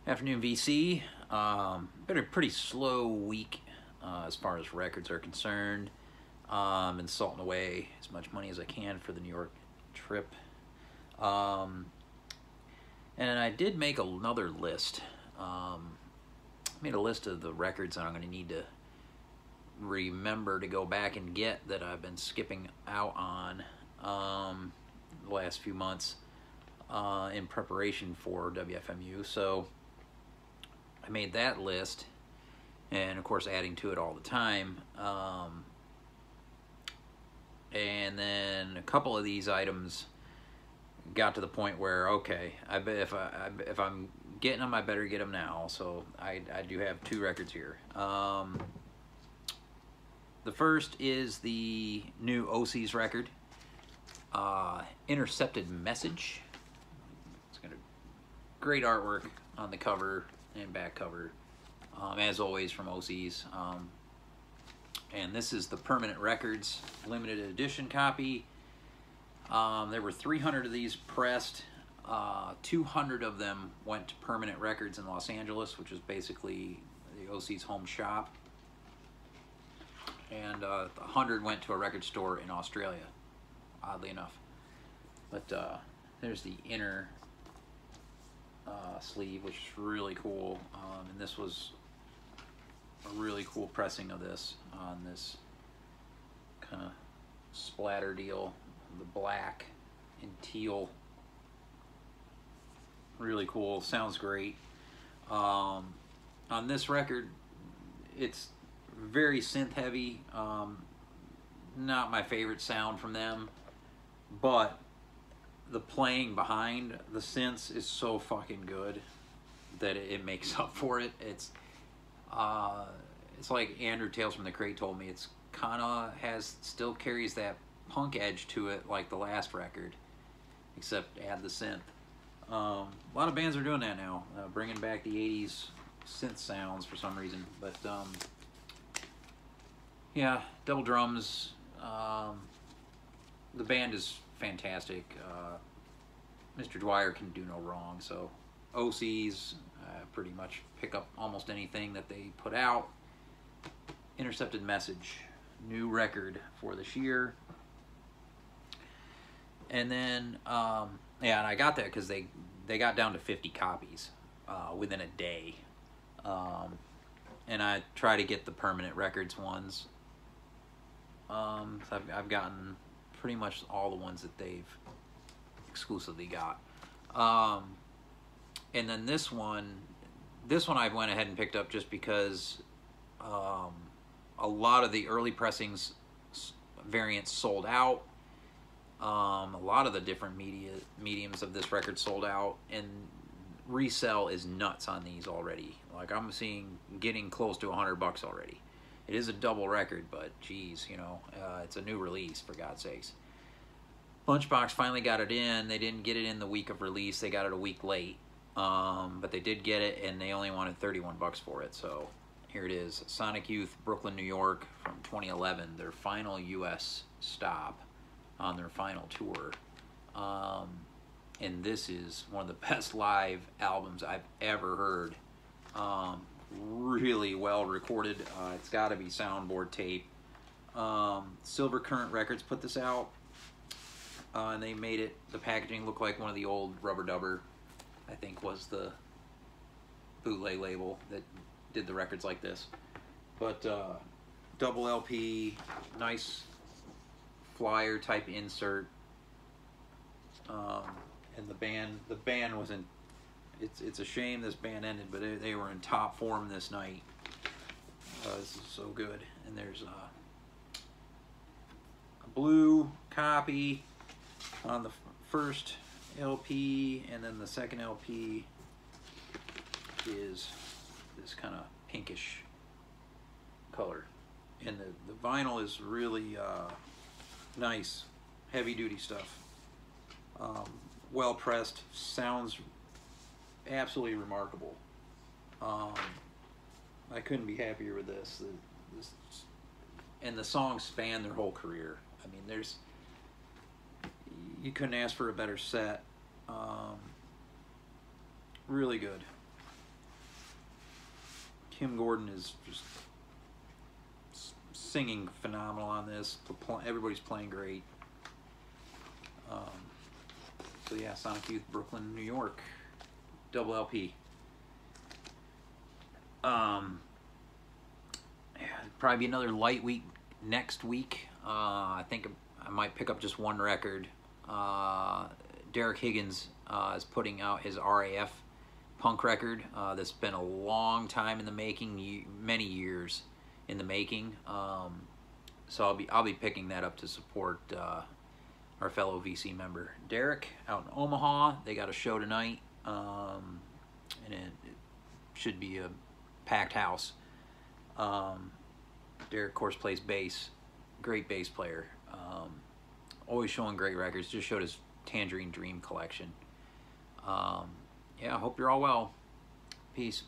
Afternoon, VC. Been a pretty slow week as far as records are concerned. Been salting away as much money as I can for the New York trip. And I did make another list. Made a list of the records that I'm going to need to remember to go back and get that I've been skipping out on the last few months in preparation for WFMU. So I made that list, and of course adding to it all the time. And then a couple of these items got to the point where, okay, I bet if I'm getting them, I better get them now. So I do have two records here. The first is the new OC's record, Intercepted Message. It's got a great artwork on the cover and back cover, as always from OC's. And this is the Permanent Records limited edition copy. There were 300 of these pressed. 200 of them went to Permanent Records in Los Angeles, which is basically the OC's home shop. And 100 went to a record store in Australia, oddly enough. But there's the inner sleeve, which is really cool. And this was a really cool pressing of this on this kind of splatter deal, the black and teal. Really cool, sounds great. On this record, it's very synth heavy. Not my favorite sound from them, but the playing behind the synths is so fucking good that it makes up for it. It's like Andrew Tales from the Crate told me, it's kind of still carries that punk edge to it like the last record, except add the synth. A lot of bands are doing that now, bringing back the 80s synth sounds for some reason. But yeah, double drums. The band is fantastic. Mr. Dwyer can do no wrong. So OC's pretty much pick up almost anything that they put out. Intercepted Message, new record for this year. And then yeah, and I got that because they got down to 50 copies within a day. And I try to get the Permanent Records ones. So I've gotten pretty much all the ones that they've exclusively got. And then this one I went ahead and picked up just because a lot of the early pressings variants sold out. A lot of the different mediums of this record sold out, and resell is nuts on these already. Like, I'm getting close to $100 already. It is a double record, but geez, you know, it's a new release, for God's sakes. Lunchbox finally got it in. They didn't get it in the week of release. They got it a week late, but they did get it, and they only wanted $31 for it. So here it is, Sonic Youth, Brooklyn, New York, from 2011, their final U.S. stop on their final tour. And this is one of the best live albums I've ever heard. Really well recorded. It's got to be soundboard tape. Silver Current Records put this out, and they made the packaging look like one of the old Rubber Dubber, I think was the bootleg label that did the records like this. But double LP, nice flyer type insert. And the band wasn't. It's a shame this band ended, but they were in top form this night. This is so good. And there's a blue copy on the first LP, and then the second LP is this kind of pinkish color. And the vinyl is really nice, heavy duty stuff. Well pressed, sounds absolutely remarkable. I couldn't be happier with this. And the songs span their whole career. I mean, you couldn't ask for a better set. Really good. Kim Gordon is just singing phenomenal on this. Everybody's playing great. So yeah, Sonic Youth, Brooklyn, New York, double LP. Yeah, probably be another light week next week. I think I might pick up just one record. Derek Higgins is putting out his RAF punk record. That's been a long time in the making, many years in the making. So I'll be picking that up to support our fellow VC member Derek out in Omaha. They got a show tonight, and it should be a packed house. Derek, of course, plays bass. Great bass player. Always showing great records. Just showed his Tangerine Dream collection. Yeah, I hope you're all well. Peace.